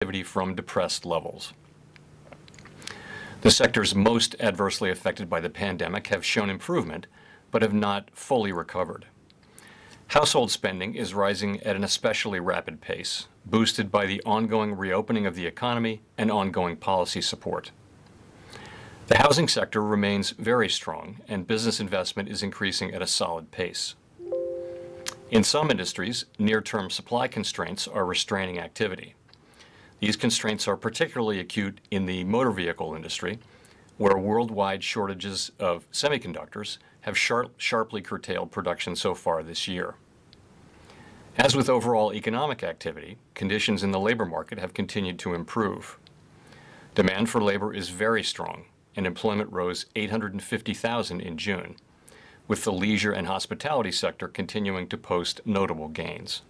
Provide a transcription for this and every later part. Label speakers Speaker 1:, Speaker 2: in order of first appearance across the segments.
Speaker 1: activity from depressed levels. The sectors most adversely affected by the pandemic have shown improvement, but have not fully recovered. Household spending is rising at an especially rapid pace, boosted by the ongoing reopening of the economy and ongoing policy support. The housing sector remains very strong, and business investment is increasing at a solid pace. In some industries, near-term supply constraints are restraining activity. These constraints are particularly acute in the motor vehicle industry, where worldwide shortages of semiconductors have sharply curtailed production so far this year. As with overall economic activity, conditions in the labor market have continued to improve. Demand for labor is very strong, and employment rose 850,000 in June, with the leisure and hospitality sector continuing to post notable gains.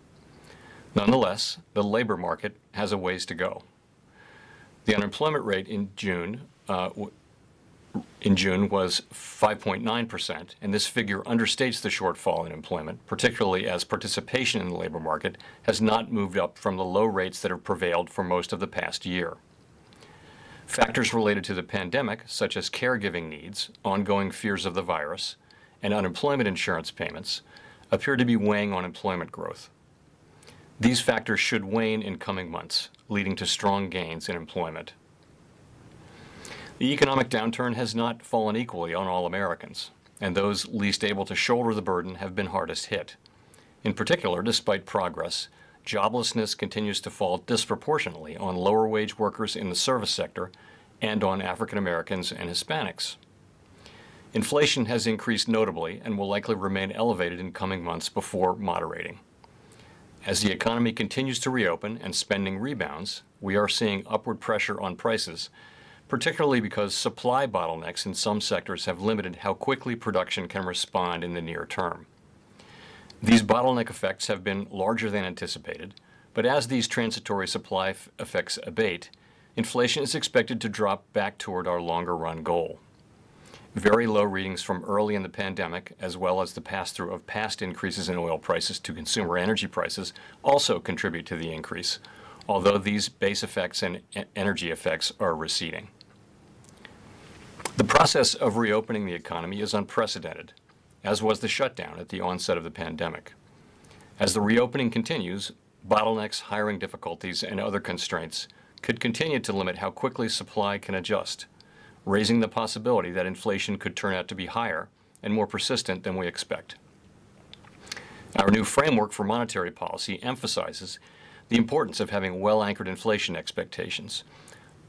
Speaker 1: Nonetheless, the labor market has a ways to go. The unemployment rate in June was 5.9%, and this figure understates the shortfall in employment, particularly as participation in the labor market has not moved up from the low rates that have prevailed for most of the past year. Factors related to the pandemic, such as caregiving needs, ongoing fears of the virus, and unemployment insurance payments, appear to be weighing on employment growth. These factors should wane in coming months, leading to strong gains in employment. The economic downturn has not fallen equally on all Americans, and those least able to shoulder the burden have been hardest hit. In particular, despite progress, joblessness continues to fall disproportionately on lower-wage workers in the service sector and on African Americans and Hispanics. Inflation has increased notably and will likely remain elevated in coming months before moderating. As the economy continues to reopen and spending rebounds, we are seeing upward pressure on prices, particularly because supply bottlenecks in some sectors have limited how quickly production can respond in the near term. These bottleneck effects have been larger than anticipated, but as these transitory supply effects abate, inflation is expected to drop back toward our longer-run goal. Very low readings from early in the pandemic, as well as the pass-through of past increases in oil prices to consumer energy prices, also contribute to the increase, although these base effects and energy effects are receding. The process of reopening the economy is unprecedented, as was the shutdown at the onset of the pandemic. As the reopening continues, bottlenecks, hiring difficulties, and other constraints could continue to limit how quickly supply can adjust, raising the possibility that inflation could turn out to be higher and more persistent than we expect. Our new framework for monetary policy emphasizes the importance of having well-anchored inflation expectations,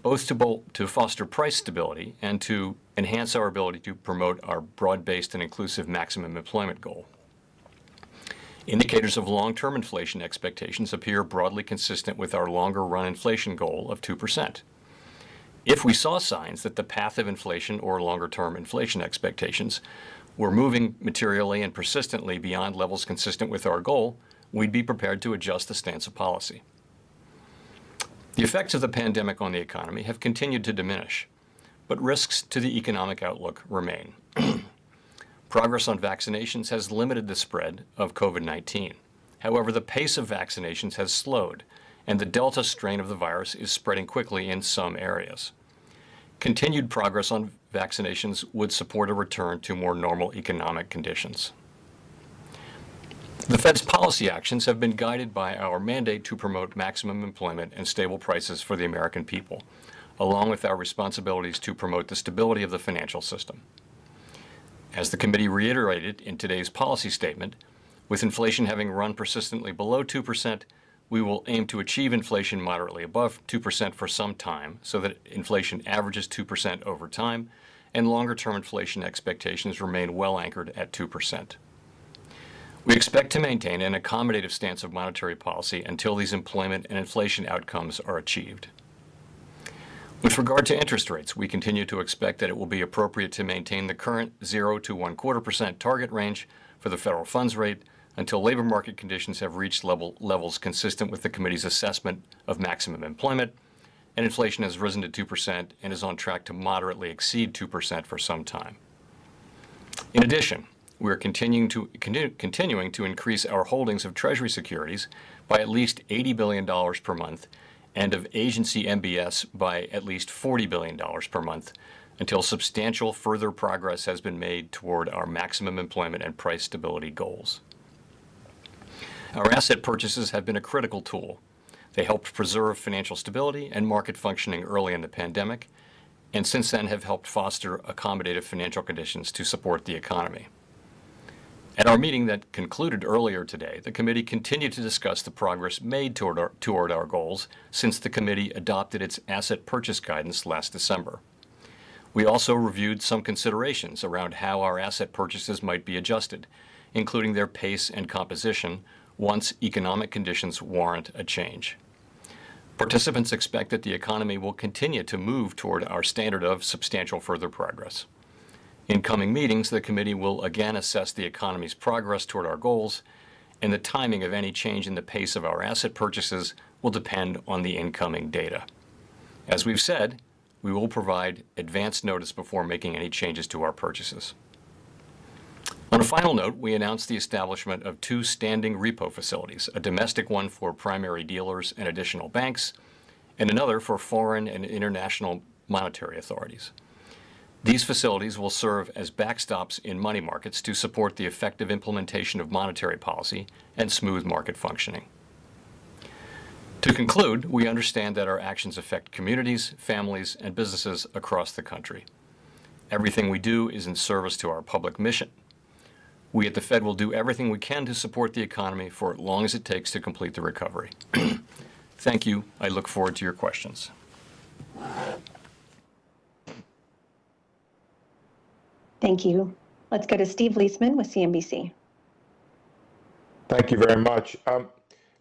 Speaker 1: both to foster price stability and to enhance our ability to promote our broad-based and inclusive maximum employment goal. Indicators of long-term inflation expectations appear broadly consistent with our longer-run inflation goal of 2%. If we saw signs that the path of inflation or longer-term inflation expectations were moving materially and persistently beyond levels consistent with our goal, we'd be prepared to adjust the stance of policy. The effects of the pandemic on the economy have continued to diminish, but risks to the economic outlook remain. Progress on vaccinations has limited the spread of COVID-19. However, the pace of vaccinations has slowed, and the Delta strain of the virus is spreading quickly in some areas. Continued progress on vaccinations would support a return to more normal economic conditions. The Fed's policy actions have been guided by our mandate to promote maximum employment and stable prices for the American people, along with our responsibilities to promote the stability of the financial system. As the committee reiterated in today's policy statement, with inflation having run persistently below 2%, we will aim to achieve inflation moderately above 2% for some time so that inflation averages 2% over time and longer-term inflation expectations remain well anchored at 2%. We expect to maintain an accommodative stance of monetary policy until these employment and inflation outcomes are achieved. With regard to interest rates, we continue to expect that it will be appropriate to maintain the current 0 to 1/4% target range for the federal funds rate until labor market conditions have reached levels consistent with the committee's assessment of maximum employment, and inflation has risen to 2% and is on track to moderately exceed 2% for some time. In addition, we are continuing to increase our holdings of Treasury securities by at least $80 billion per month and of agency MBS by at least $40 billion per month until substantial further progress has been made toward our maximum employment and price stability goals. Our asset purchases have been a critical tool. They helped preserve financial stability and market functioning early in the pandemic, and since then have helped foster accommodative financial conditions to support the economy. At our meeting that concluded earlier today, the committee continued to discuss the progress made toward our goals since the committee adopted its asset purchase guidance last December. We also reviewed some considerations around how our asset purchases might be adjusted, including their pace and composition once economic conditions warrant a change. Participants expect that the economy will continue to move toward our standard of substantial further progress. In coming meetings, the committee will again assess the economy's progress toward our goals, and the timing of any change in the pace of our asset purchases will depend on the incoming data. As we've said, we will provide advance notice before making any changes to our purchases. On a final note, we announced the establishment of 2 standing repo facilities, a domestic one for primary dealers and additional banks, and another for foreign and international monetary authorities. These facilities will serve as backstops in money markets to support the effective implementation of monetary policy and smooth market functioning. To conclude, we understand that our actions affect communities, families, and businesses across the country. Everything we do is in service to our public mission. We at the Fed will do everything we can to support the economy for as long as it takes to complete the recovery. Thank you. I look forward to your questions.
Speaker 2: Thank you. Let's go to Steve Leisman with CNBC.
Speaker 3: Thank you very much.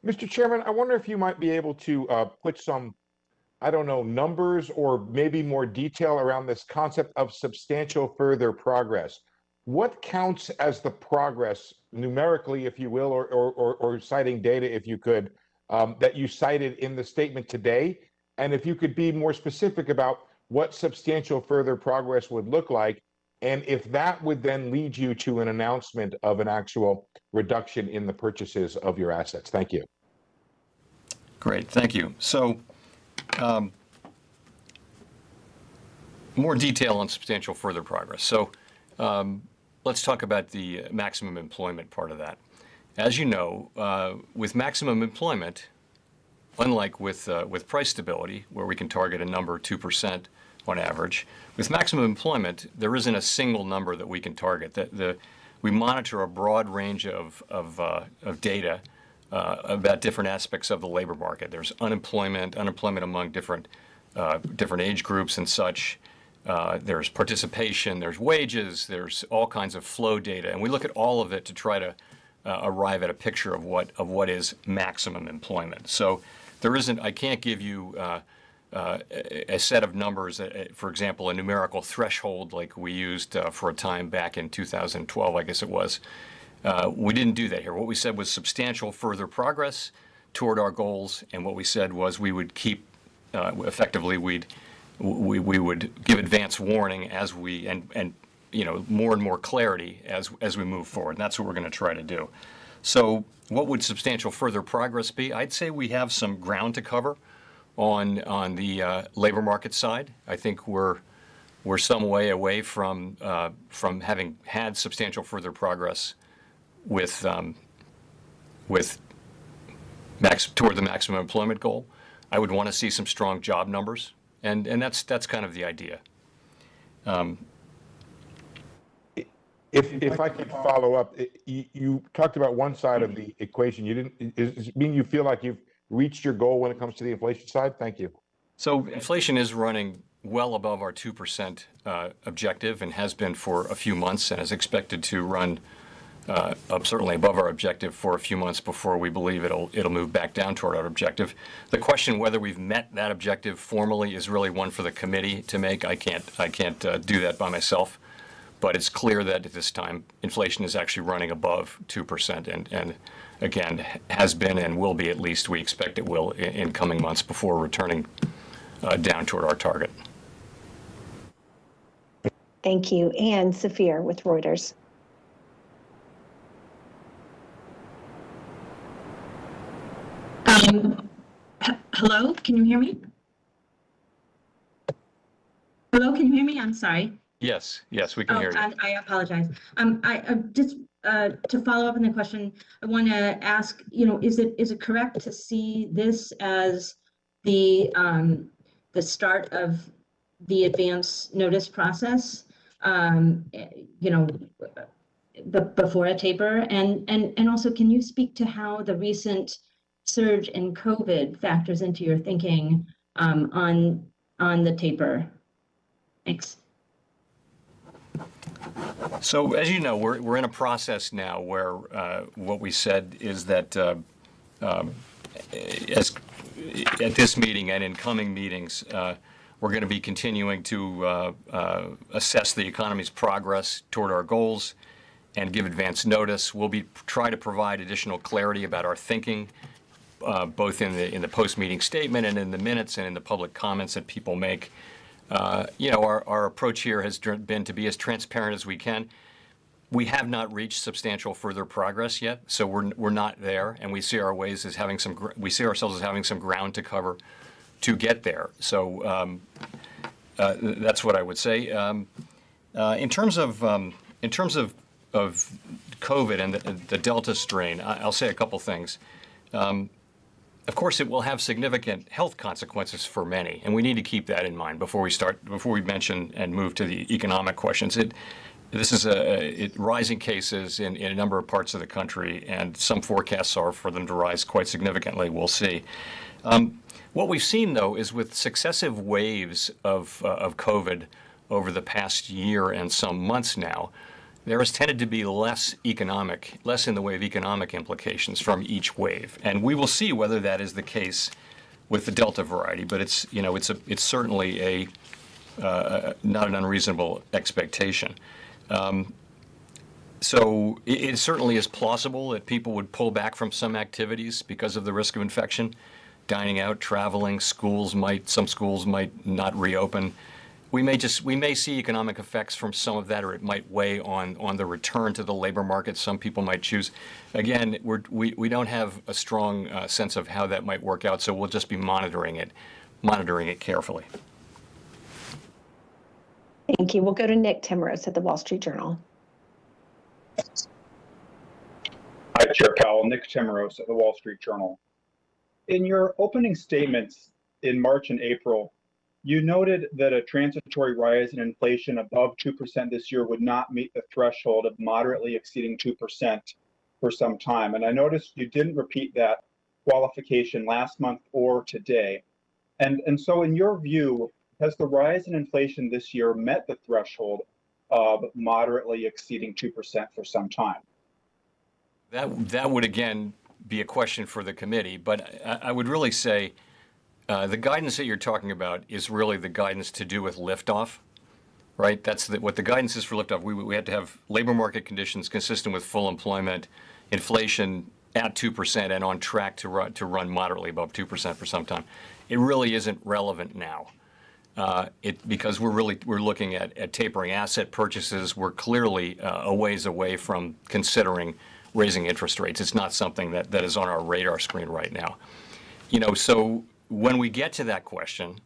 Speaker 3: Mr. Chairman, I wonder if you might be able to put some, I don't know, numbers or maybe more detail around this concept of substantial further progress. What counts as the progress numerically, if you will, or citing data, if you could, that you cited in the statement today? And if you could be more specific about what substantial further progress would look like, and if that would then lead you to an announcement of an actual reduction in the purchases of your assets. Thank you.
Speaker 1: Great, thank you. So, more detail on substantial further progress. So, let's talk about the maximum employment part of that. As you know, with maximum employment, unlike with price stability, where we can target a number 2% on average, with maximum employment, there isn't a single number that we can target. We monitor a broad range of data about different aspects of the labor market. There's unemployment among different age groups and such. There's participation, there's wages, there's all kinds of flow data, and we look at all of it to try to arrive at a picture of what is maximum employment. So there isn't, I can't give you a set of numbers, for example, a numerical threshold like we used for a time back in 2012, I guess it was. We didn't do that here. What we said was substantial further progress toward our goals, and what we said was we would keep, effectively, we would give advance warning as we, and you know, more and more clarity as we move forward. And that's what we're going to try to do. So what would substantial further progress be? I'd say we have some ground to cover on the labor market side. I think we're some way away from having had substantial further progress with toward the maximum employment goal. I would want to see some strong job numbers, and that's kind of the idea.
Speaker 3: If I could follow up, you talked about one side of the equation. You didn't. Does it mean you feel like you've reached your goal when it comes to the inflation side? Thank you.
Speaker 1: So inflation is running well above our 2% objective and has been for a few months, and is expected to run up certainly above our objective for a few months before we believe it'll move back down toward our objective. The question whether we've met that objective formally is really one for the committee to make. I can't do that by myself, but it's clear that at this time inflation is actually running above 2%, and again has been and will be, at least we expect it will, in coming months before returning down toward our target.
Speaker 2: Thank you. And Saphir with Reuters.
Speaker 4: Hello, Hello, can you hear me? Hello, can you hear me? I'm sorry.
Speaker 1: Yes, we can hear you.
Speaker 4: I apologize. I just to follow up on the question, I want to ask, is it correct to see this as the start of the advance notice process? Before a taper, and also, can you speak to how the recent surge in COVID factors into your thinking on the taper? Thanks.
Speaker 1: So as you know, we're in a process now where what we said is that as at this meeting and in coming meetings, we're going to be continuing to assess the economy's progress toward our goals and give advance notice. We'll be try to provide additional clarity about our thinking, both in the post-meeting statement and in the minutes and in the public comments that people make. Our approach here has been to be as transparent as we can. We have not reached substantial further progress yet, so we're not there, and we see ourselves as having some ground to cover to get there. So that's what I would say. In terms of COVID and the Delta strain, I'll say a couple things. Of course, it will have significant health consequences for many, and we need to keep that in mind before we mention and move to the economic questions. This is rising cases in a number of parts of the country, and some forecasts are for them to rise quite significantly. We'll see. What we've seen, though, is with successive waves of COVID over the past year and some months now, there has tended to be less in the way of economic implications from each wave, and we will see whether that is the case with the Delta variety. But it's certainly not an unreasonable expectation. So it certainly is plausible that people would pull back from some activities because of the risk of infection, dining out, traveling. Some schools might not reopen. We may see economic effects from some of that, or it might weigh on the return to the labor market. Some people might choose. Again, we don't have a strong sense of how that might work out, so we'll just be monitoring it carefully.
Speaker 2: Thank you. We'll go to Nick Timros at the Wall Street Journal.
Speaker 5: Hi, Chair Powell. Nick Timros at the Wall Street Journal. In your opening statements in March and April, you noted that a transitory rise in inflation above 2% this year would not meet the threshold of moderately exceeding 2% for some time. And I noticed you didn't repeat that qualification last month or today. And so in your view, has the rise in inflation this year met the threshold of moderately exceeding 2% for some time?
Speaker 1: That would, again, be a question for the committee, but I would really say the guidance that you're talking about is really the guidance to do with liftoff, right? That's what the guidance is for liftoff. We had to have labor market conditions consistent with full employment, inflation at 2% and on track to run moderately above 2% for some time. It really isn't relevant now. Because we're looking at tapering asset purchases. We're clearly a ways away from considering raising interest rates. It's not something that is on our radar screen right now. So when we get to that question,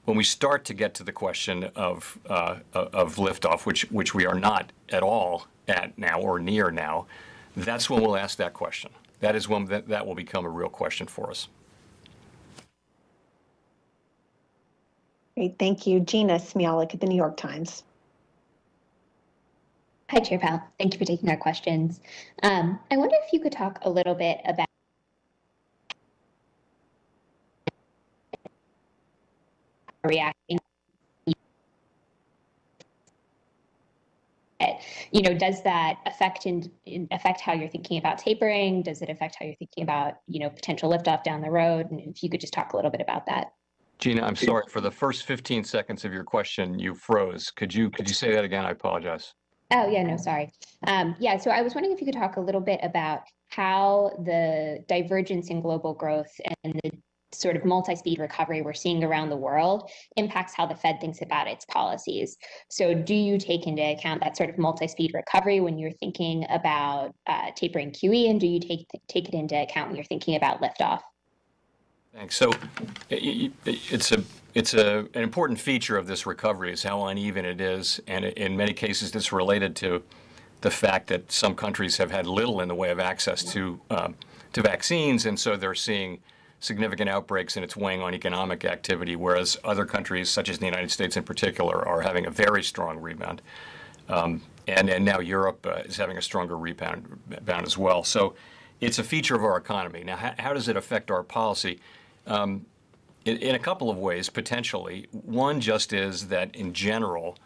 Speaker 1: when we start to get to the question of liftoff, which we are not at all at now or near now, that's when we'll ask that question. That is when that will become a real question for us.
Speaker 2: Great, thank you. Gina Smialek at the New York Times.
Speaker 6: Hi, Chair Powell. Thank you for taking our questions. I wonder if you could talk a little bit about reacting. Does that affect how you're thinking about tapering? Does it affect how you're thinking about, potential liftoff down the road? And if you could just talk a little bit about that.
Speaker 1: Gina, I'm sorry, for the first 15 seconds of your question, you froze. Could you say that again? I apologize.
Speaker 6: Oh, yeah, no, sorry. So I was wondering if you could talk a little bit about how the divergence in global growth and the sort of multi-speed recovery we're seeing around the world impacts how the Fed thinks about its policies. So do you take into account that sort of multi-speed recovery when you're thinking about tapering QE, and do you take it into account when you're thinking about liftoff?
Speaker 1: Thanks. So it's an important feature of this recovery is how uneven it is, and in many cases it's related to the fact that some countries have had little in the way of access to vaccines, and so they're seeing significant outbreaks and it's weighing on economic activity, whereas other countries, such as the United States in particular, are having a very strong rebound. And now Europe is having a stronger rebound as well. So it's a feature of our economy. Now, how does it affect our policy? In a couple of ways, potentially. One just is that in general,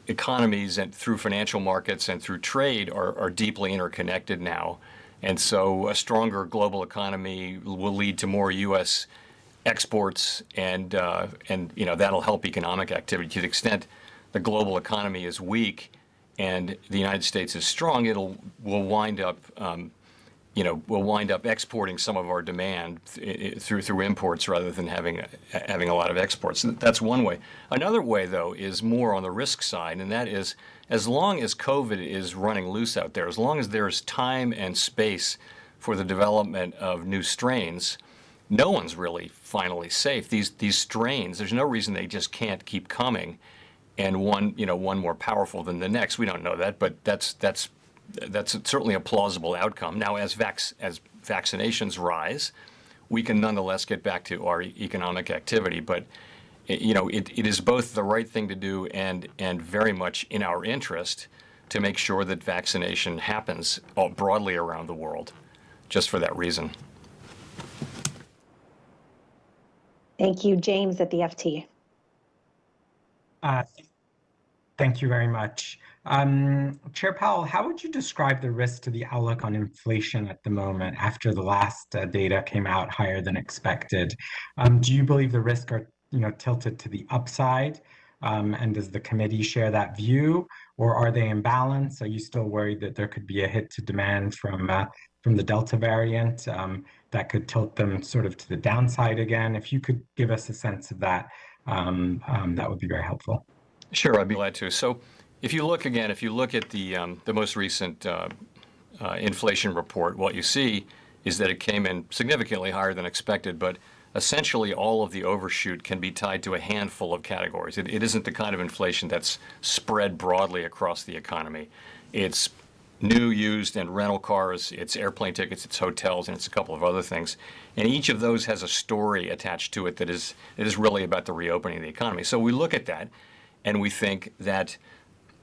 Speaker 1: economies and through financial markets and through trade are deeply interconnected now. And so a stronger global economy will lead to more U.S. exports, and that'll help economic activity. To the extent the global economy is weak and the United States is strong, we'll wind up exporting some of our demand through imports rather than having a lot of exports. That's one way. Another way, though, is more on the risk side, and that is as long as COVID is running loose out there, as long as there's time and space for the development of new strains, no one's really finally safe. These strains, there's no reason they just can't keep coming, and one more powerful than the next. We don't know that, but that's certainly a plausible outcome. Now, as vaccinations rise, we can nonetheless get back to our economic activity. But it is both the right thing to do and very much in our interest to make sure that vaccination happens broadly around the world, just for that reason.
Speaker 2: Thank you. James at the FT.
Speaker 7: Thank you very much. Chair Powell, how would you describe the risk to the outlook on inflation at the moment after the last data came out higher than expected? Do you believe the risks are tilted to the upside? And does the committee share that view, or are they in balance? Are you still worried that there could be a hit to demand from the Delta variant that could tilt them sort of to the downside again? If you could give us a sense of that, that would be very helpful.
Speaker 1: Sure, I'd be glad to. So if you look at the most recent inflation report, what you see is that it came in significantly higher than expected, but essentially all of the overshoot can be tied to a handful of categories. It isn't the kind of inflation that's spread broadly across the economy. It's new, used, and rental cars, it's airplane tickets, it's hotels, and it's a couple of other things. And each of those has a story attached to it that is really about the reopening of the economy. So we look at that and we think that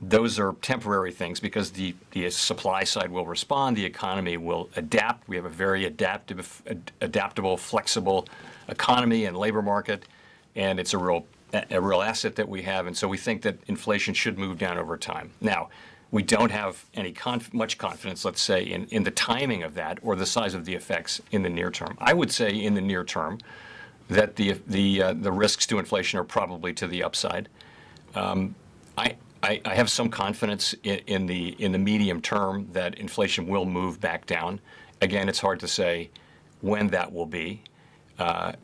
Speaker 1: those are temporary things because the supply side will respond, the economy will adapt. We have a very adaptable, flexible economy and labor market, and it's a real asset that we have. And so we think that inflation should move down over time. Now, we don't have much confidence, let's say, in the timing of that or the size of the effects in the near term. I would say in the near term that the risks to inflation are probably to the upside. I have some confidence in the medium term that inflation will move back down. Again, it's hard to say when that will be. I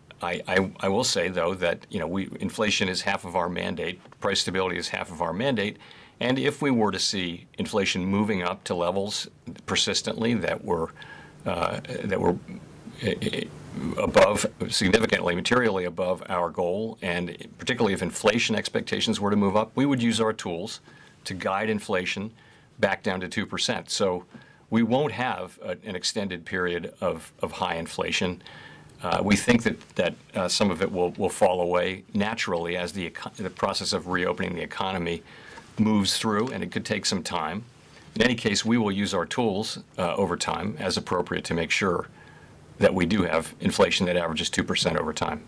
Speaker 1: will say though that inflation is half of our mandate, price stability is half of our mandate, and if we were to see inflation moving up to levels persistently that were above, significantly, materially above our goal, and particularly if inflation expectations were to move up, we would use our tools to guide inflation back down to 2%. So we won't have an extended period of high inflation. We think that some of it will fall away naturally as the process of reopening the economy moves through, and it could take some time. In any case, we will use our tools over time as appropriate to make sure that we do have inflation that averages 2% over time.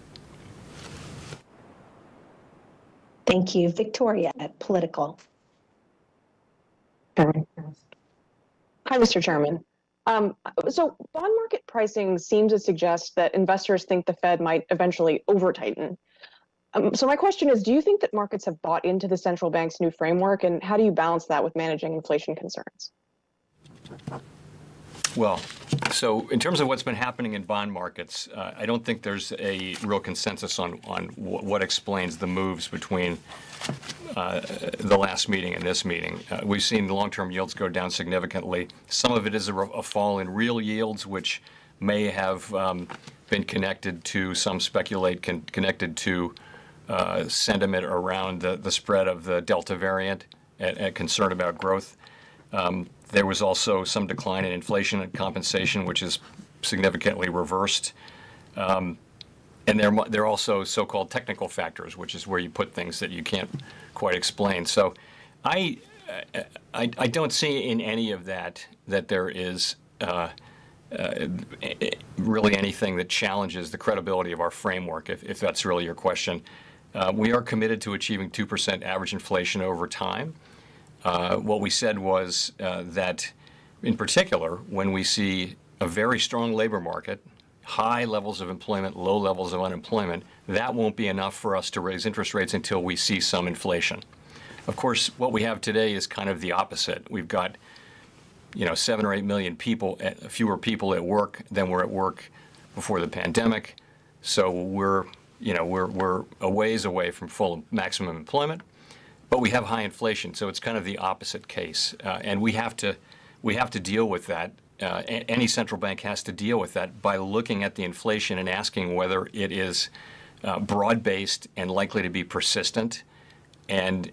Speaker 2: Thank you. Victoria at Political.
Speaker 8: Hi, Mr. Chairman. So bond market pricing seems to suggest that investors think the Fed might eventually over-tighten. So my question is, do you think that markets have bought into the central bank's new framework, and how do you balance that with managing inflation concerns?
Speaker 1: Well, so in terms of what's been happening in bond markets, I don't think there's a real consensus on what explains the moves between the last meeting and this meeting. We've seen the long-term yields go down significantly. Some of it is a fall in real yields, which may have been connected to, some speculate connected to sentiment around the spread of the Delta variant and concern about growth. There was also some decline in inflation and compensation, which is significantly reversed. And there are also so-called technical factors, which is where you put things that you can't quite explain. So I don't see in any of that there is really anything that challenges the credibility of our framework, if that's really your question. We are committed to achieving 2% average inflation over time. What we said was that, in particular, when we see a very strong labor market, high levels of employment, low levels of unemployment, that won't be enough for us to raise interest rates until we see some inflation. Of course, what we have today is kind of the opposite. We've got 7 or 8 million people, fewer people at work than were at work before the pandemic. So we're a ways away from full maximum employment, but we have high inflation. So it's kind of the opposite case, and we have to deal with that. Any central bank has to deal with that by looking at the inflation and asking whether it is broad-based and likely to be persistent, and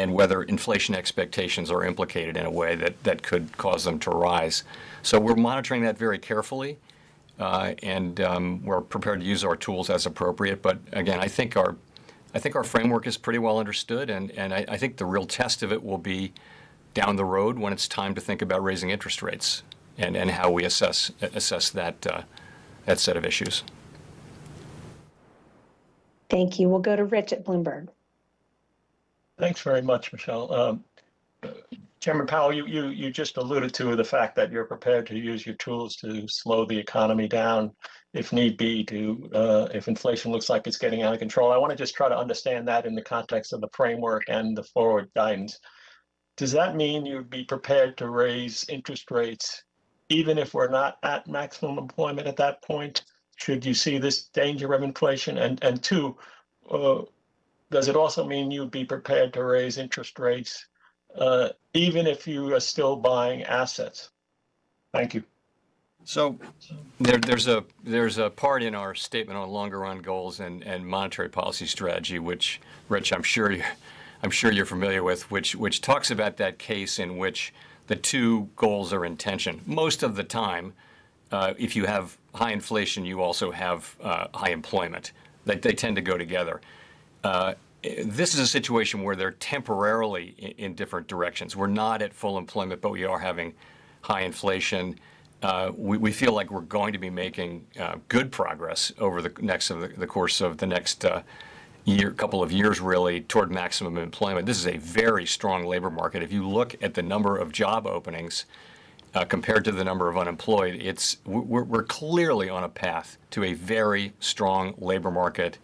Speaker 1: whether inflation expectations are implicated in a way that could cause them to rise. So we're monitoring that very carefully, and we're prepared to use our tools as appropriate. But again, I think our framework is pretty well understood, and I think the real test of it will be down the road when it's time to think about raising interest rates and how we assess that set of issues.
Speaker 2: Thank you. We'll go to Rich at Bloomberg.
Speaker 9: Thanks very much, Michelle. Chairman Powell, you just alluded to the fact that you're prepared to use your tools to slow the economy down if need be, if inflation looks like it's getting out of control. I want to just try to understand that in the context of the framework and the forward guidance. Does that mean you'd be prepared to raise interest rates even if we're not at maximum employment at that point, should you see this danger of inflation? And two, does it also mean you'd be prepared to raise interest rates even if you are still buying assets? Thank you.
Speaker 1: So there's a part in our statement on longer run goals and monetary policy strategy, which, Rich, I'm sure you're familiar with, which talks about that case in which the two goals are in tension. Most of the time, if you have high inflation, you also have high employment. They tend to go together. This is a situation where they're temporarily in different directions. We're not at full employment, but we are having high inflation. We feel like we're going to be making good progress over the course of the next couple of years, really, toward maximum employment. This is a very strong labor market. If you look at the number of job openings compared to the number of unemployed, we're clearly on a path to a very strong labor market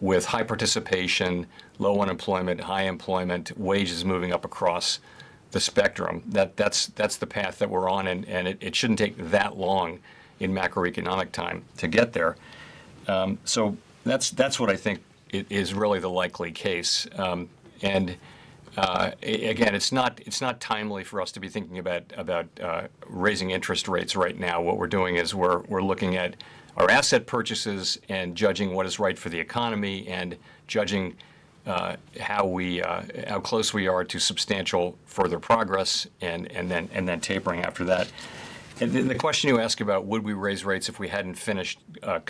Speaker 1: with high participation, low unemployment, high employment, wages moving up across the spectrum. That's the path that we're on, and it shouldn't take that long in macroeconomic time to get there. So that's what I think is really the likely case. Again, it's not timely for us to be thinking about raising interest rates right now. What we're doing is we're looking at our asset purchases and judging what is right for the economy and judging how close we are to substantial further progress, and then tapering after that. And the question you ask about would we raise rates if we hadn't finished the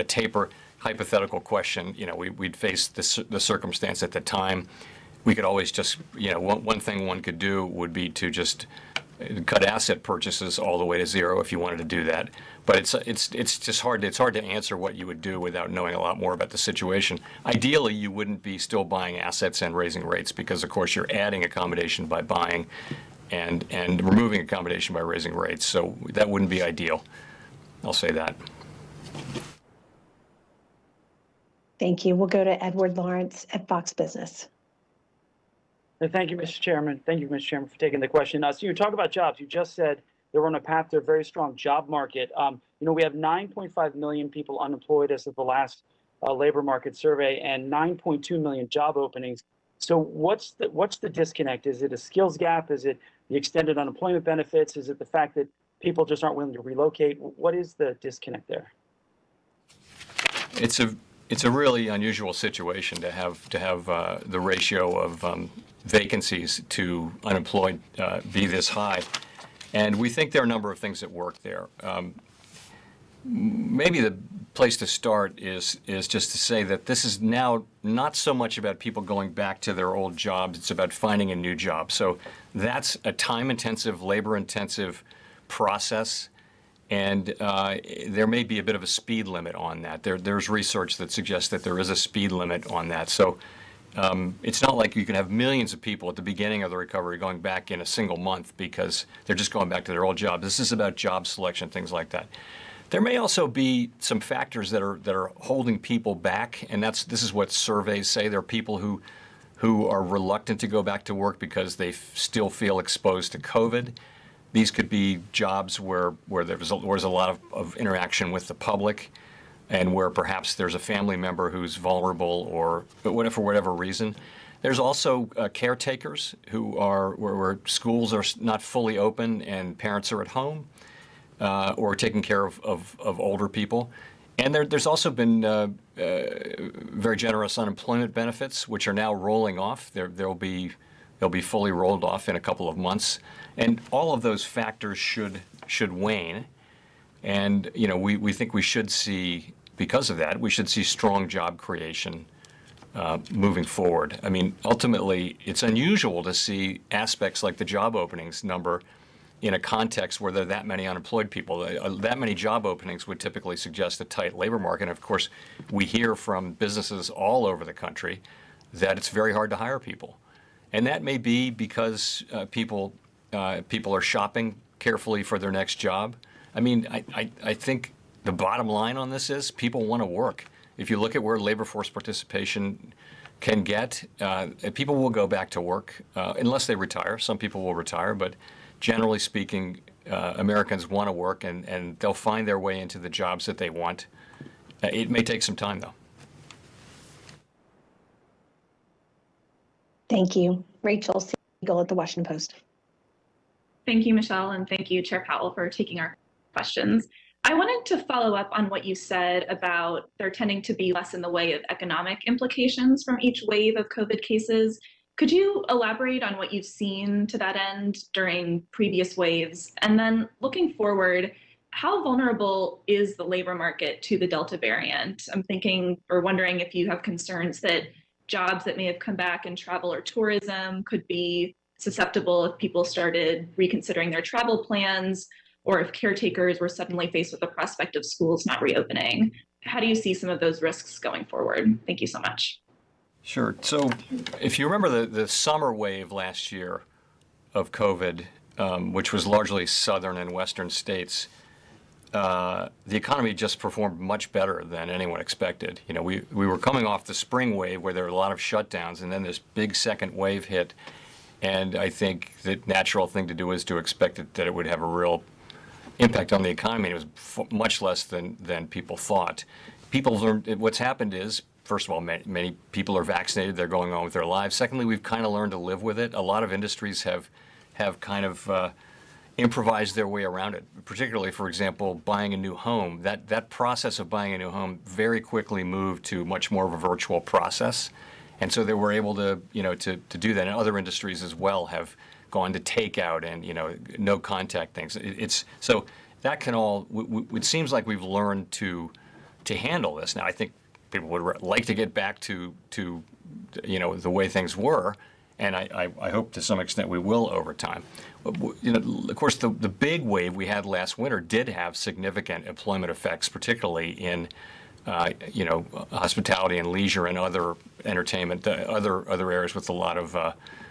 Speaker 1: taper, hypothetical question. We'd face the circumstance at the time. We could always just one thing one could do would be to just cut asset purchases all the way to zero if you wanted to do that. But it's just hard. It's hard to answer what you would do without knowing a lot more about the situation. Ideally, you wouldn't be still buying assets and raising rates because, of course, you're adding accommodation by buying and removing accommodation by raising rates. So that wouldn't be ideal. I'll say that.
Speaker 2: Thank you. We'll go to Edward Lawrence at Fox Business.
Speaker 10: Thank you, Mr. Chairman. Thank you, Mr. Chairman, for taking the question. So you talk about jobs. You just said they're on a path to a very strong job market. We have 9.5 million people unemployed as of the last labor market survey, and 9.2 million job openings. So what's the disconnect? Is it a skills gap? Is it the extended unemployment benefits? Is it the fact that people just aren't willing to relocate. What is the disconnect there?
Speaker 1: It's a really unusual situation to have the ratio of vacancies to unemployed be this high, and we think there are a number of things at work there. Maybe the place to start is just to say that this is now not so much about people going back to their old jobs, it's about finding a new job. So that's a time-intensive, labor-intensive process, and there may be a bit of a speed limit on that. There's research that suggests that there is a speed limit on that. So it's not like you can have millions of people at the beginning of the recovery going back in a single month because they're just going back to their old job. This is about job selection, things like that. There may also be some factors that are holding people back, and this is what surveys say. There are people who are reluctant to go back to work because they still feel exposed to COVID. These could be jobs where there's a lot of interaction with the public, and where perhaps there's a family member who's vulnerable, or for whatever reason. There's also caretakers who are where schools are not fully open and parents are at home. Or taking care of older people. And there's also been very generous unemployment benefits, which are now rolling off. They'll be fully rolled off in a couple of months. And all of those factors should wane. And we think we should see, because of that, we should see strong job creation moving forward. I mean, ultimately, it's unusual to see aspects like the job openings number in a context where there are that many unemployed people. That many job openings would typically suggest a tight labor market. And of course, we hear from businesses all over the country that it's very hard to hire people. And that may be because people are shopping carefully for their next job. I mean, I think the bottom line on this is people want to work. If you look at where labor force participation can get, people will go back to work unless they retire. Some people will retire, but generally speaking, Americans want to work, and they'll find their way into the jobs that they want. It may take some time, though.
Speaker 2: Thank you. Rachel Siegel at the Washington Post.
Speaker 11: Thank you, Michelle, and thank you, Chair Powell, for taking our questions. I wanted to follow up on what you said about there tending to be less in the way of economic implications from each wave of COVID cases. Could you elaborate on what you've seen to that end during previous waves? And then looking forward, how vulnerable is the labor market to the Delta variant? I'm thinking or wondering if you have concerns that jobs that may have come back in travel or tourism could be susceptible if people started reconsidering their travel plans, or if caretakers were suddenly faced with the prospect of schools not reopening. How do you see some of those risks going forward? Thank you so much.
Speaker 1: Sure. So if you remember the summer wave last year of COVID, which was largely southern and western states, the economy just performed much better than anyone expected. We were coming off the spring wave where there were a lot of shutdowns, and then this big second wave hit. And I think the natural thing to do is to expect that it would have a real impact on the economy. It was much less than people thought. People learned, what's happened is, first of all, many people are vaccinated. They're going on with their lives. Secondly, we've kind of learned to live with it. A lot of industries have kind of improvised their way around it, particularly, for example, buying a new home. That process of buying a new home very quickly moved to much more of a virtual process. And so they were able to do that. And other industries as well have gone to takeout and, no contact things. So that can all, it seems like we've learned to handle this. Now, I think people would like to get back to the way things were, and I hope to some extent we will over time. Of course, the big wave we had last winter did have significant employment effects, particularly in hospitality and leisure and other entertainment, other areas with a lot of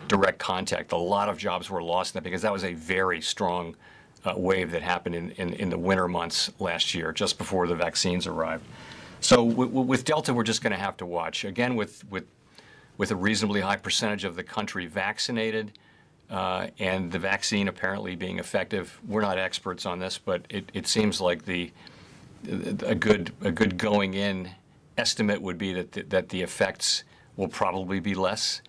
Speaker 1: direct contact. A lot of jobs were lost in that because that was a very strong wave that happened in the winter months last year, just before the vaccines arrived. So with Delta, we're just going to have to watch. Again, with a reasonably high percentage of the country vaccinated and the vaccine apparently being effective. We're not experts on this, but it seems like a good going in estimate would be that the effects will probably be less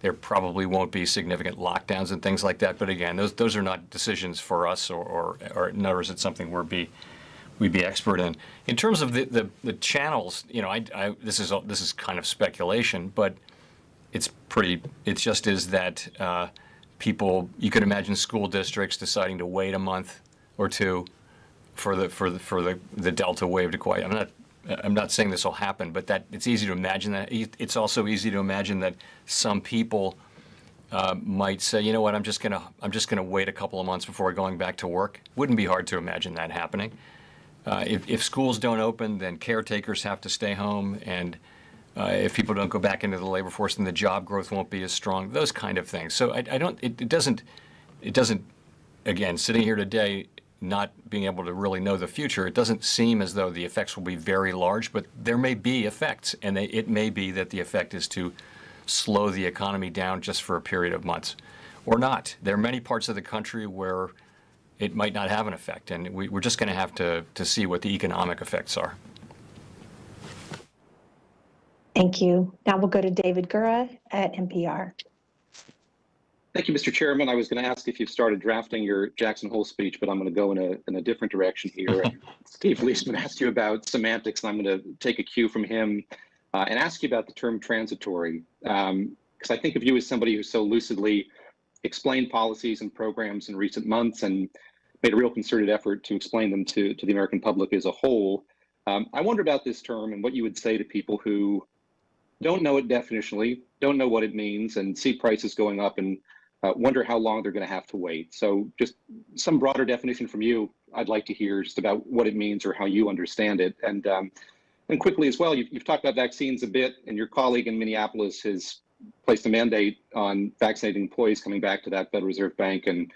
Speaker 1: There probably won't be significant lockdowns and things like that. But again, those are not decisions for us, or nor is it something we'd be expert in. In terms of the channels, this is kind of speculation, but it just is that people, you could imagine school districts deciding to wait a month or two for the Delta wave to quiet. I'm not saying this will happen, but that it's easy to imagine that. It's also easy to imagine that some people might say, you know what, I'm just gonna wait a couple of months before going back to work. Wouldn't be hard to imagine that happening. If schools don't open, then caretakers have to stay home, and if people don't go back into the labor force, then the job growth won't be as strong. Those kind of things. So it doesn't. Again, sitting here today, not being able to really know the future, it doesn't seem as though the effects will be very large, but there may be effects, and it may be that the effect is to slow the economy down just for a period of months, or not. There are many parts of the country where it might not have an effect, and we're just going to have to see what the economic effects are.
Speaker 2: Thank you. Now we'll go to David Gura at NPR.
Speaker 12: Thank you, Mr. Chairman. I was going to ask if you've started drafting your Jackson Hole speech, but I'm going to go in a different direction here. Steve Leisman asked you about semantics, and I'm going to take a cue from him and ask you about the term transitory, because I think of you as somebody who so lucidly explained policies and programs in recent months and made a real concerted effort to explain them to the American public as a whole. I wonder about this term and what you would say to people who don't know it definitionally, don't know what it means, and see prices going up and wonder how long they're going to have to wait. So just some broader definition from you, I'd like to hear just about what it means or how you understand it. And quickly as well, you've talked about vaccines a bit, and your colleague in Minneapolis has placed a mandate on vaccinating employees coming back to that Federal Reserve Bank. And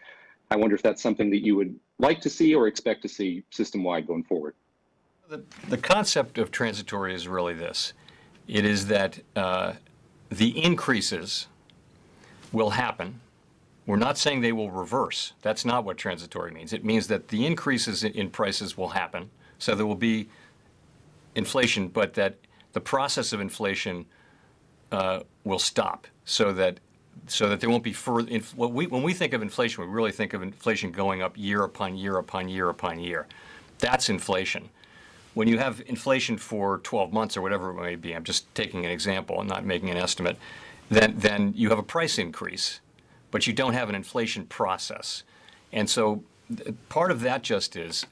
Speaker 12: I wonder if that's something that you would like to see or expect to see system-wide going forward.
Speaker 1: The concept of transitory is really this. It is that the increases will happen. We're not saying they will reverse. That's not what transitory means. It means that the increases in prices will happen. So there will be inflation, but that the process of inflation will stop, so that there won't be further. When we think of inflation, we really think of inflation going up year upon year upon year upon year. That's inflation. When you have inflation for 12 months or whatever it may be, I'm just taking an example and not making an estimate, then you have a price increase, but you don't have an inflation process. And so part of that just is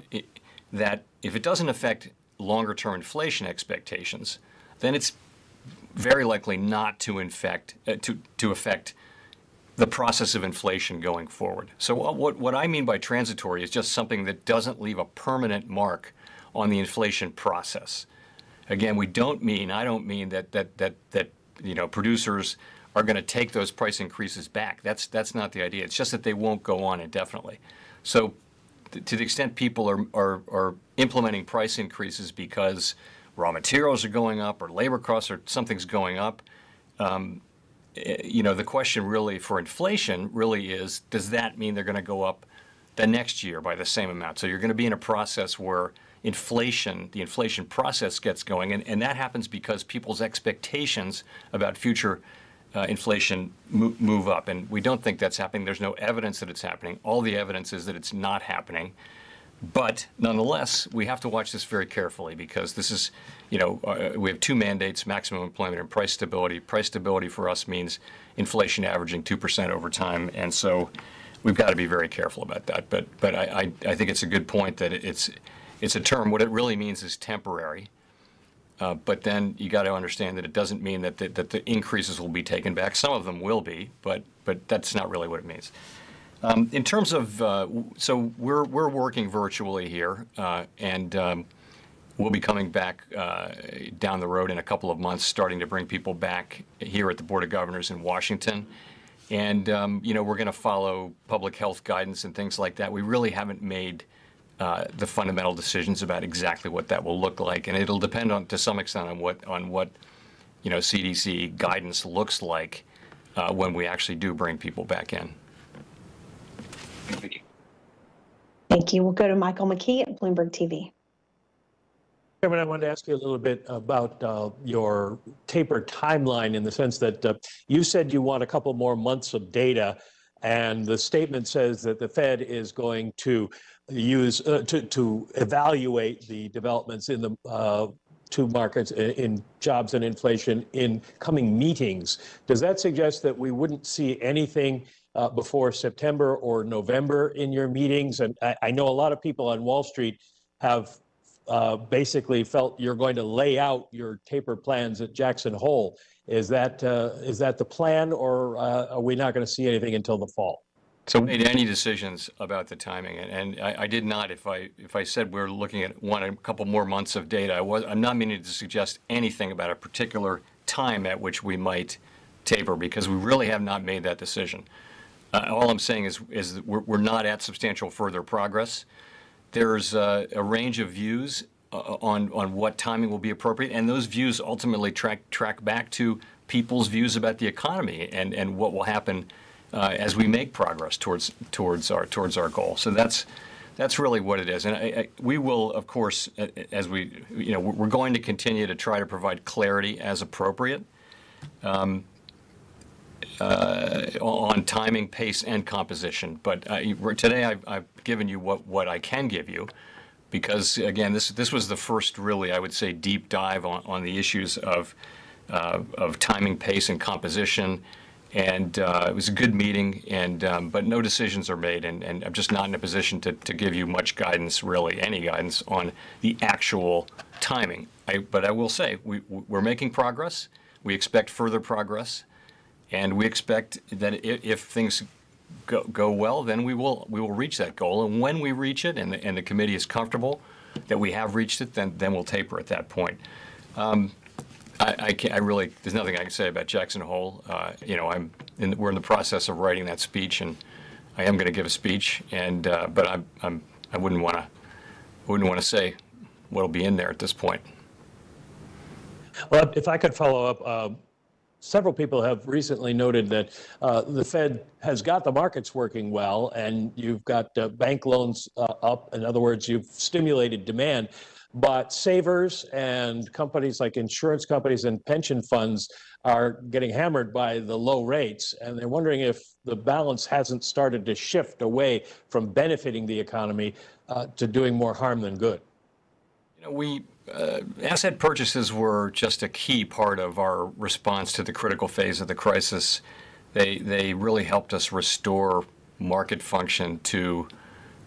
Speaker 1: that if it doesn't affect longer-term inflation expectations, then it's very likely not to affect the process of inflation going forward. So what I mean by transitory is just something that doesn't leave a permanent mark on the inflation process. Again, I don't mean that producers are going to take those price increases back. That's not the idea. It's just that they won't go on indefinitely. So to the extent people are implementing price increases because raw materials are going up or labor costs or something's going up, the question really for inflation really is, does that mean they're going to go up the next year by the same amount? So you're going to be in a process where the inflation process gets going, and that happens because people's expectations about future inflation move up, and we don't think that's happening. There's no evidence that it's happening. All the evidence is that it's not happening. But nonetheless, we have to watch this very carefully, because this is, we have two mandates: maximum employment and price stability. Price stability for us means inflation averaging 2% over time, and so we've got to be very careful about that. But I think it's a good point that it's a term. What it really means is temporary. But then you got to understand that it doesn't mean that the increases will be taken back. Some of them will be, but that's not really what it means. In terms of, so we're working virtually here, and we'll be coming back down the road in a couple of months, starting to bring people back here at the Board of Governors in Washington. And, we're going to follow public health guidance and things like that. We really haven't made the fundamental decisions about exactly what that will look like, and it'll depend to some extent on what CDC guidance looks like when we actually do bring people back in.
Speaker 12: Thank you.
Speaker 2: Thank you. We'll go to Michael McKee at Bloomberg TV.
Speaker 13: Chairman, I wanted to ask you a little bit about your taper timeline in the sense that you said you want a couple more months of data, and the statement says that the Fed is going to use to evaluate the developments in the two markets in jobs and inflation in coming meetings. Does that suggest that we wouldn't see anything before September or November in your meetings? And I know a lot of people on Wall Street have basically felt you're going to lay out your taper plans at Jackson Hole. Is that the plan, or are we not going to see anything until the fall?
Speaker 1: So we made any decisions about the timing, and I did not. If I said we're looking at a couple more months of data, I'm not meaning to suggest anything about a particular time at which we might taper, because we really have not made that decision. All I'm saying is that we're not at substantial further progress. There's a range of views on what timing will be appropriate, and those views ultimately track back to people's views about the economy and what will happen as we make progress towards our goal. So that's really what it is. And we will, of course, as we're going to continue to try to provide clarity as appropriate on timing, pace, and composition. But today I've given you what I can give you, because again, this was the first really, I would say, deep dive on the issues of timing, pace, and composition. And it was a good meeting, but no decisions are made, and I'm just not in a position to give you much guidance, really any guidance, on the actual timing. But I will say we're making progress. We expect further progress, and we expect that if things go well, then we will reach that goal. And when we reach it, and the committee is comfortable that we have reached it, then we'll taper at that point. I really, there's nothing I can say about Jackson Hole. We're in the process of writing that speech, and I am going to give a speech, but I wouldn't want to say what'll be in there at this point.
Speaker 13: Well, if I could follow up, several people have recently noted that the Fed has got the markets working well, and you've got bank loans up. In other words, you've stimulated demand. But savers and companies like insurance companies and pension funds are getting hammered by the low rates, and they're wondering if the balance hasn't started to shift away from benefiting the economy to doing more harm than good.
Speaker 1: Asset purchases were just a key part of our response to the critical phase of the crisis. They really helped us restore market function to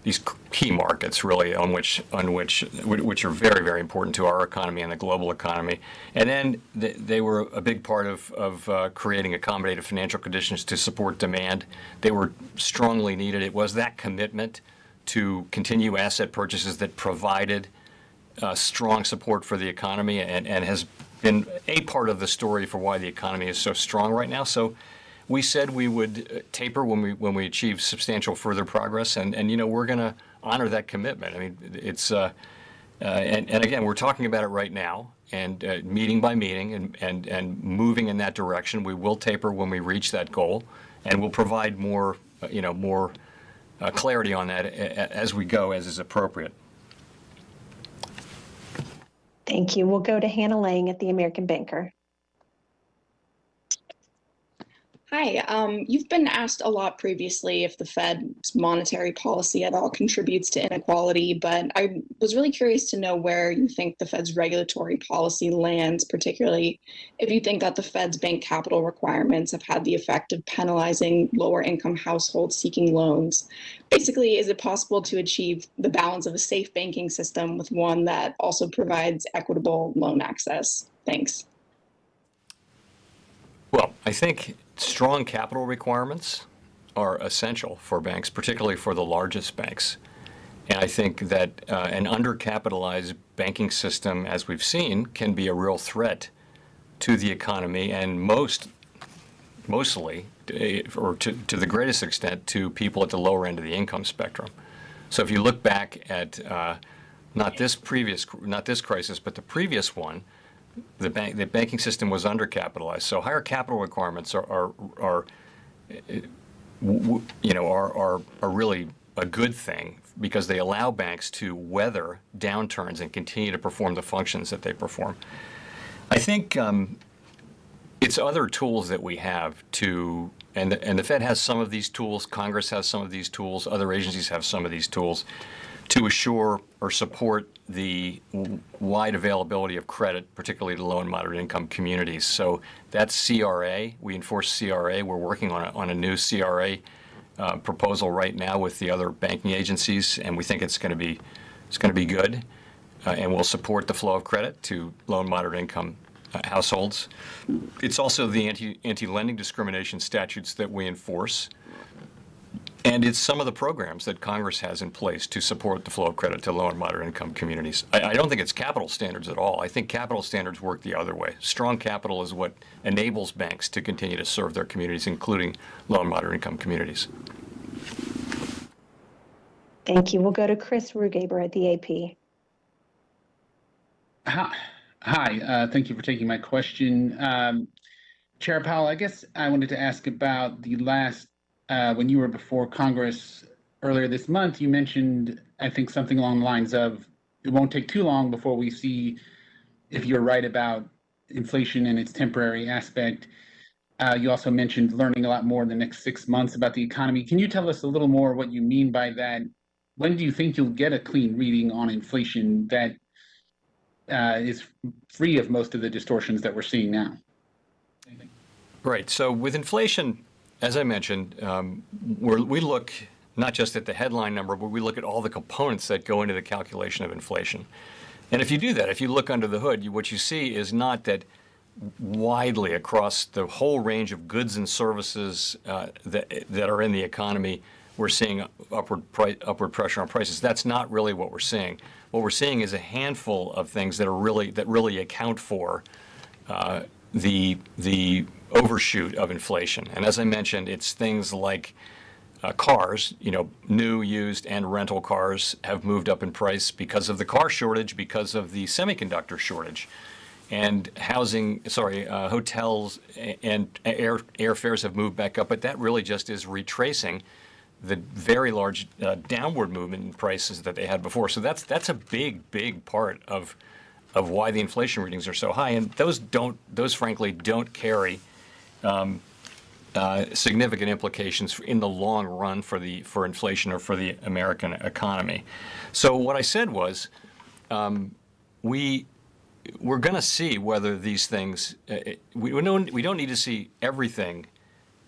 Speaker 1: these key markets, really, which are very, very important to our economy and the global economy. And then they were a big part of creating accommodative financial conditions to support demand. They were strongly needed. It was that commitment to continue asset purchases that provided strong support for the economy and has been a part of the story for why the economy is so strong right now. So we said we would taper when we achieve substantial further progress, and we're going to honor that commitment. I mean, it's and again, we're talking about it right now, and meeting by meeting, and moving in that direction. We will taper when we reach that goal, and we'll provide more clarity on that as we go, as is appropriate.
Speaker 2: Thank you. We'll go to Hannah Lang at the American Banker.
Speaker 14: Hi, you've been asked a lot previously if the Fed's monetary policy at all contributes to inequality, but I was really curious to know where you think the Fed's regulatory policy lands, particularly if you think that the Fed's bank capital requirements have had the effect of penalizing lower income households seeking loans. Basically, is it possible to achieve the balance of a safe banking system with one that also provides equitable loan access? Thanks.
Speaker 1: Well, I think strong capital requirements are essential for banks, particularly for the largest banks. And I think that an undercapitalized banking system, as we've seen, can be a real threat to the economy, and mostly, or to the greatest extent, to people at the lower end of the income spectrum. So if you look back at not this crisis, but the previous one, the banking system was undercapitalized. So higher capital requirements are really a good thing because they allow banks to weather downturns and continue to perform the functions that they perform. I think it's other tools that we have to, and the Fed has some of these tools, Congress has some of these tools, other agencies have some of these tools to assure or support the wide availability of credit, particularly to low and moderate income communities. So that's CRA. We enforce CRA. We're working on a new CRA proposal right now with the other banking agencies, and we think it's going to be good, and will support the flow of credit to low and moderate income households. It's also the anti-lending discrimination statutes that we enforce. And it's some of the programs that Congress has in place to support the flow of credit to low and moderate income communities. I don't think it's capital standards at all. I think capital standards work the other way. Strong capital is what enables banks to continue to serve their communities, including low and moderate income communities.
Speaker 2: Thank you. We'll go to Chris Rugaber at the AP.
Speaker 15: Hi. Thank you for taking my question. Chair Powell, I guess I wanted to ask about the last when you were before Congress earlier this month. You mentioned, I think, something along the lines of, it won't take too long before we see if you're right about inflation and its temporary aspect. You also mentioned learning a lot more in the next 6 months about the economy. Can you tell us a little more what you mean by that? When do you think you'll get a clean reading on inflation that is free of most of the distortions that we're seeing now?
Speaker 1: Right. So with inflation, as I mentioned, we look not just at the headline number, but we look at all the components that go into the calculation of inflation. And if you do that, if you look under the hood, what you see is not that widely across the whole range of goods and services that are in the economy, we're seeing upward pressure on prices. That's not really what we're seeing. What we're seeing is a handful of things that really account for the overshoot of inflation. And as I mentioned, it's things like cars, new, used, and rental cars have moved up in price because of the car shortage, because of the semiconductor shortage. And hotels and airfares have moved back up, but that really just is retracing the very large downward movement in prices that they had before. So that's a big part of why the inflation readings are so high, and those frankly don't carry significant implications in the long run for inflation or for the American economy. So what I said was, we're going to see whether these things. We don't need to see everything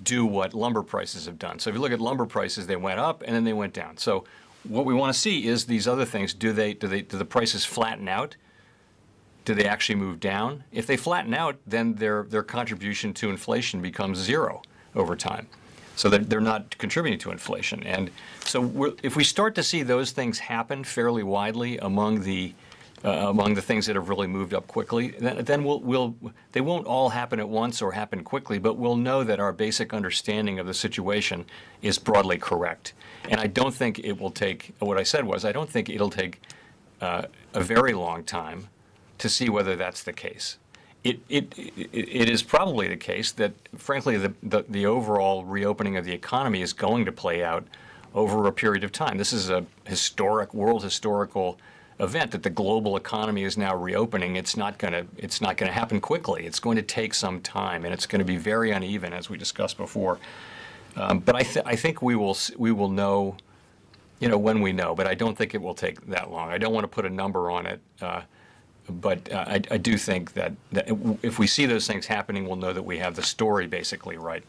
Speaker 1: do what lumber prices have done. So if you look at lumber prices, they went up and then they went down. So what we want to see is these other things. Do the prices flatten out? Do they actually move down? If they flatten out, then their contribution to inflation becomes zero over time. So they're not contributing to inflation. And so if we start to see those things happen fairly widely among the things that have really moved up quickly, then they won't all happen at once or happen quickly, but we'll know that our basic understanding of the situation is broadly correct. And I don't think it will take, what I said was, I don't think it'll take a very long time to see whether that's the case. It is probably the case that, frankly, the overall reopening of the economy is going to play out over a period of time. This is a world historical event that the global economy is now reopening. It's not going to happen quickly. It's going to take some time, and it's going to be very uneven, as we discussed before. But I think we will know, when we know. But I don't think it will take that long. I don't want to put a number on it. But I do think that if we see those things happening, we'll know that we have the story basically right.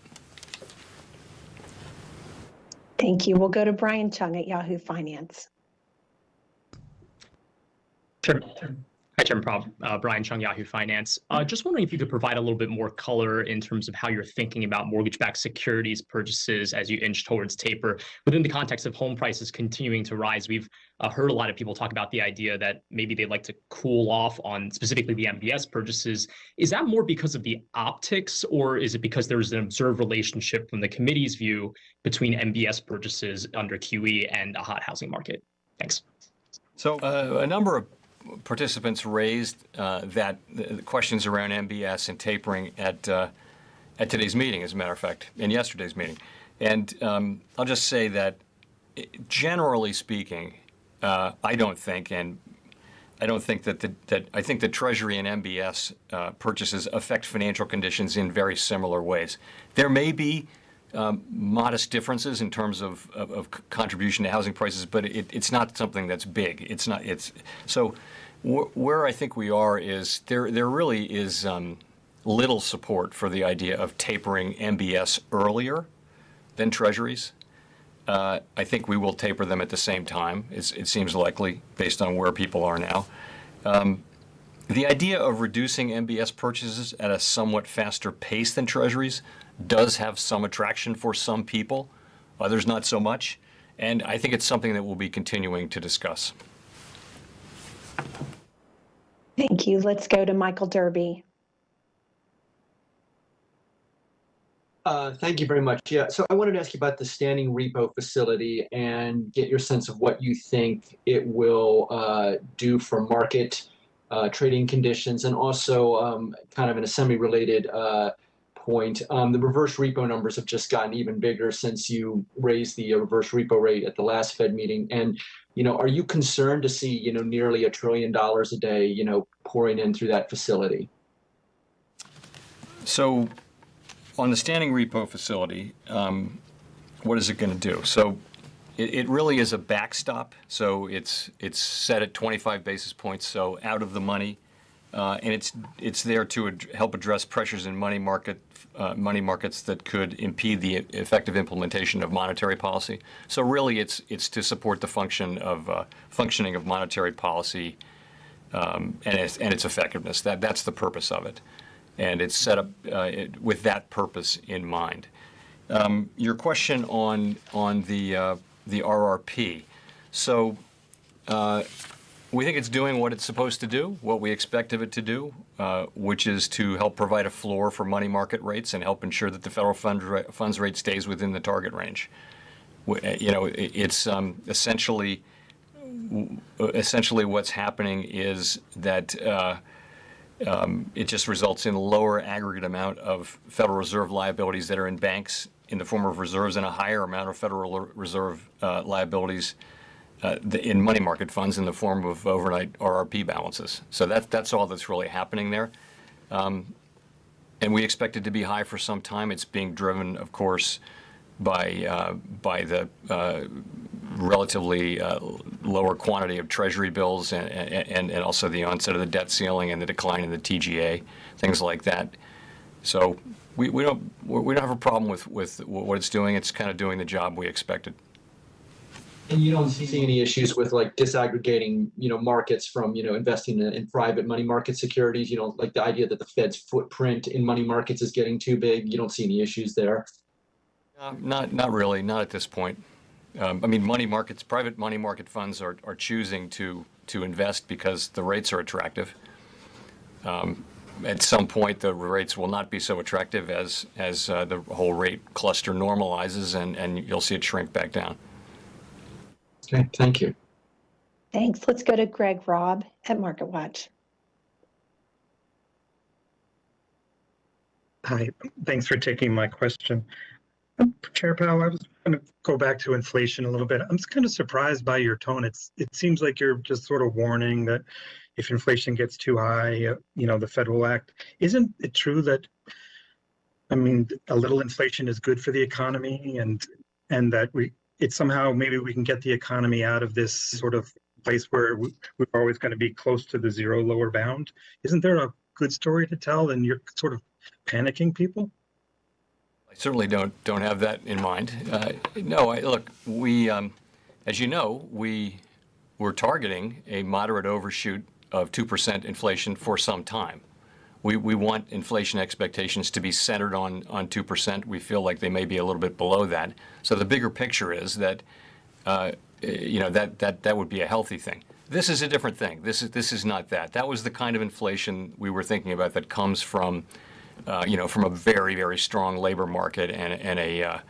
Speaker 2: Thank you. We'll go to Brian Chung at Yahoo Finance.
Speaker 16: Sure. Hi, Chairman Powell. Brian Chung, Yahoo Finance. Just wondering if you could provide a little bit more color in terms of how you're thinking about mortgage-backed securities purchases as you inch towards taper within the context of home prices continuing to rise. We've heard a lot of people talk about the idea that maybe they'd like to cool off on specifically the MBS purchases. Is that more because of the optics, or is it because there's an observed relationship from the committee's view between MBS purchases under QE and a hot housing market? Thanks.
Speaker 1: So a number of participants raised the questions around MBS and tapering at today's meeting, as a matter of fact, and yesterday's meeting. And I'll just say that generally speaking, I don't think that I think the Treasury and MBS purchases affect financial conditions in very similar ways. There may be modest differences in terms of contribution to housing prices, but it's not something that's big. It's not. It's so where I think we are is there really is little support for the idea of tapering MBS earlier than Treasuries. I think we will taper them at the same time. It seems likely based on where people are now. The idea of reducing MBS purchases at a somewhat faster pace than Treasuries does have some attraction for some people, others not so much. And I think it's something that we'll be continuing to discuss.
Speaker 2: Thank you. Let's go to Michael Derby.
Speaker 17: Thank you very much. Yeah, so I wanted to ask you about the standing repo facility and get your sense of what you think it will do for market trading conditions, and also kind of in a semi-related point, the reverse repo numbers have just gotten even bigger since you raised the reverse repo rate at the last Fed meeting. And are you concerned to see nearly $1 trillion a day pouring in through that facility?
Speaker 1: So, on the standing repo facility, what is it going to do? So it really is a backstop. So it's set at 25 basis points, so out of the money, and it's there to help address pressures in money markets that could impede the effective implementation of monetary policy. So really, it's to support the functioning of monetary policy and its effectiveness. That's the purpose of it. And it's set up with that purpose in mind. Your question on the RRP. So we think it's doing what it's supposed to do, what we expect of it to do, which is to help provide a floor for money market rates and help ensure that the federal funds rate stays within the target range. It's essentially what's happening is that it just results in a lower aggregate amount of Federal Reserve liabilities that are in banks in the form of reserves and a higher amount of Federal Reserve liabilities in money market funds in the form of overnight RRP balances. So that's all that's really happening there. And we expect it to be high for some time. It's being driven, of course, by the relatively lower quantity of Treasury bills and also the onset of the debt ceiling and the decline in the TGA, things like that. So we don't have a problem with what it's doing. It's kind of doing the job we expected.
Speaker 17: And you don't see any issues with like disaggregating, markets from, investing in private money market securities? Like the idea that the Fed's footprint in money markets is getting too big. You don't see any issues there?
Speaker 1: Not really, not at this point. I mean, private money market funds are choosing to invest because the rates are attractive. At some point, the rates will not be so attractive as the whole rate cluster normalizes, and you'll see it shrink back down.
Speaker 17: Okay, thank you.
Speaker 2: Thanks. Let's go to Greg Robb at MarketWatch.
Speaker 18: Hi, thanks for taking my question. Chair Powell, I was going to go back to inflation a little bit. I'm just kind of surprised by your tone. It seems like you're just sort of warning that if inflation gets too high, the Fed will act. Isn't it true that, a little inflation is good for the economy, and that it's somehow maybe we can get the economy out of this sort of place where we're always going to be close to the zero lower bound? Isn't there a good story to tell, and you're sort of panicking people?
Speaker 1: I certainly don't have that in mind. No, look, we, as you know, we're targeting a moderate overshoot of 2% inflation for some time. We want inflation expectations to be centered on 2%. We feel like they may be a little bit below that. So the bigger picture is that, that would be a healthy thing. This is a different thing. This is not that. That was the kind of inflation we were thinking about that comes from from a very, very strong labor market and a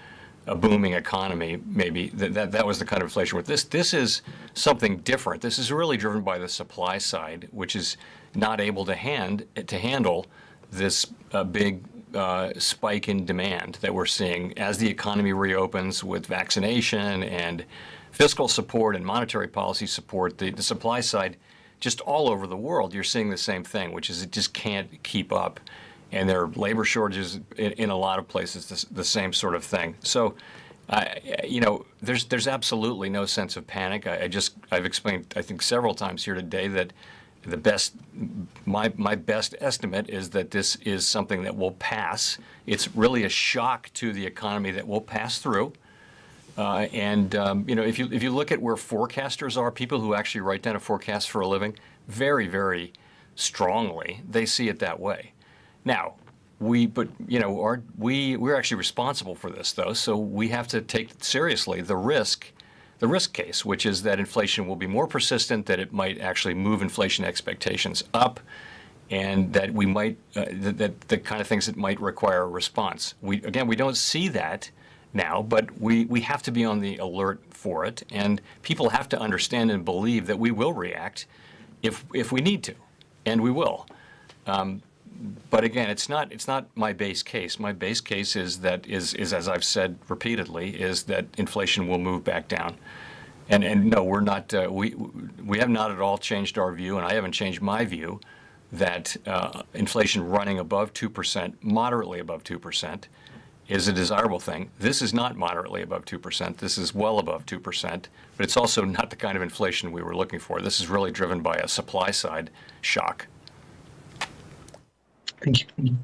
Speaker 1: booming economy. Maybe that was the kind of inflation. This is something different. This is really driven by the supply side, which is not able to handle this big spike in demand that we're seeing as the economy reopens with vaccination and fiscal support and monetary policy support, the supply side, just all over the world, you're seeing the same thing, which is it just can't keep up. And there are labor shortages in a lot of places, the same sort of thing. So, you know, there's absolutely no sense of panic. I've explained, I think, several times here today that my best estimate is that this is something that will pass. It's really a shock to the economy that will pass through. You know, if you look at where forecasters are, people who actually write down a forecast for a living, very, very strongly, they see it that way. Now, we're actually responsible for this, though, so we have to take seriously the risk case, which is that inflation will be more persistent, that it might actually move inflation expectations up, and that we might that the kind of things that might require a response. We don't see that now, but we have to be on the alert for it, and people have to understand and believe that we will react if we need to, and we will. But again, it's not my base case. My base case is as I've said repeatedly, is that inflation will move back down. And no, we're not. We have not at all changed our view, and I haven't changed my view that inflation running above 2%, moderately above 2%, is a desirable thing. This is not moderately above 2%. This is well above 2%, but it's also not the kind of inflation we were looking for. This is really driven by a supply side shock.
Speaker 18: Thank you.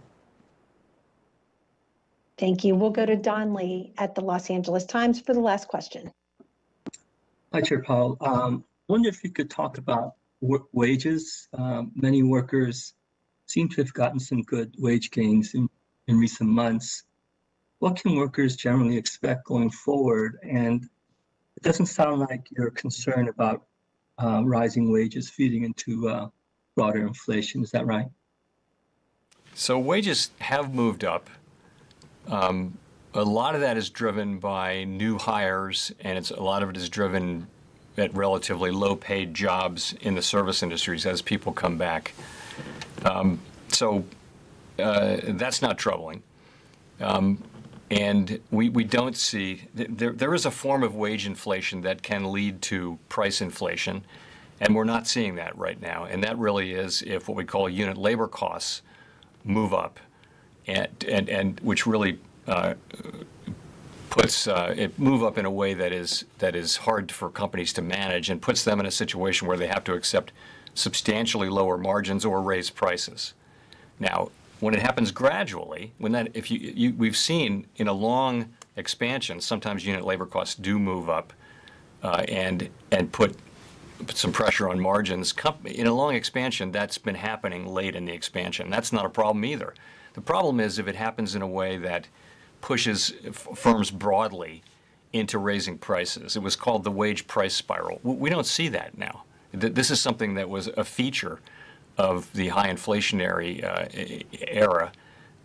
Speaker 2: Thank you. We'll go to Don Lee at the Los Angeles Times for the last question.
Speaker 19: Hi, Chair Powell. Wonder if you could talk about wages. Many workers seem to have gotten some good wage gains in recent months. What can workers generally expect going forward? And it doesn't sound like you're concerned about rising wages feeding into broader inflation. Is that right?
Speaker 1: So wages have moved up. A lot of that is driven by new hires, and a lot of it is driven at relatively low-paid jobs in the service industries as people come back. So that's not troubling. And we don't see, there is a form of wage inflation that can lead to price inflation, and we're not seeing that right now. And that really is if what we call unit labor costs move up, and which really puts it move up in a way that is hard for companies to manage and puts them in a situation where they have to accept substantially lower margins or raise prices. Now, when it happens gradually, we've seen in a long expansion, sometimes unit labor costs do move up and put some pressure on margins. In a long expansion, that's been happening late in the expansion. That's not a problem either. The problem is if it happens in a way that pushes firms broadly into raising prices. It was called the wage price spiral. We don't see that now. This is something that was a feature of the high inflationary era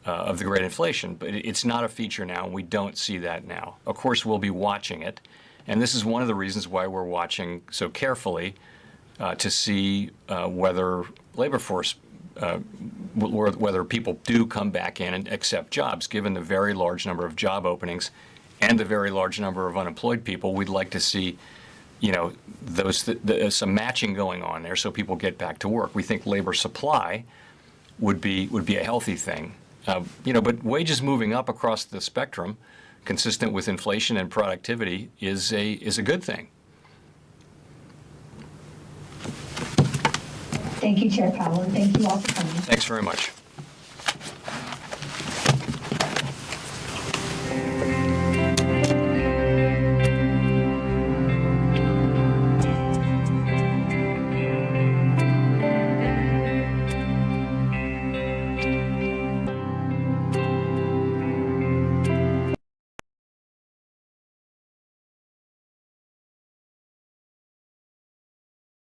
Speaker 1: of the Great Inflation, but it's not a feature now, and we don't see that now. Of course, we'll be watching it, and this is one of the reasons why we're watching so carefully to see whether labor force, whether people do come back in and accept jobs. Given the very large number of job openings and the very large number of unemployed people, we'd like to see, some matching going on there so people get back to work. We think labor supply would be a healthy thing. But wages moving up across the spectrum, consistent with inflation and productivity, is a good thing.
Speaker 2: Thank you, Chair Powell, and thank you all for coming.
Speaker 1: Thanks very much.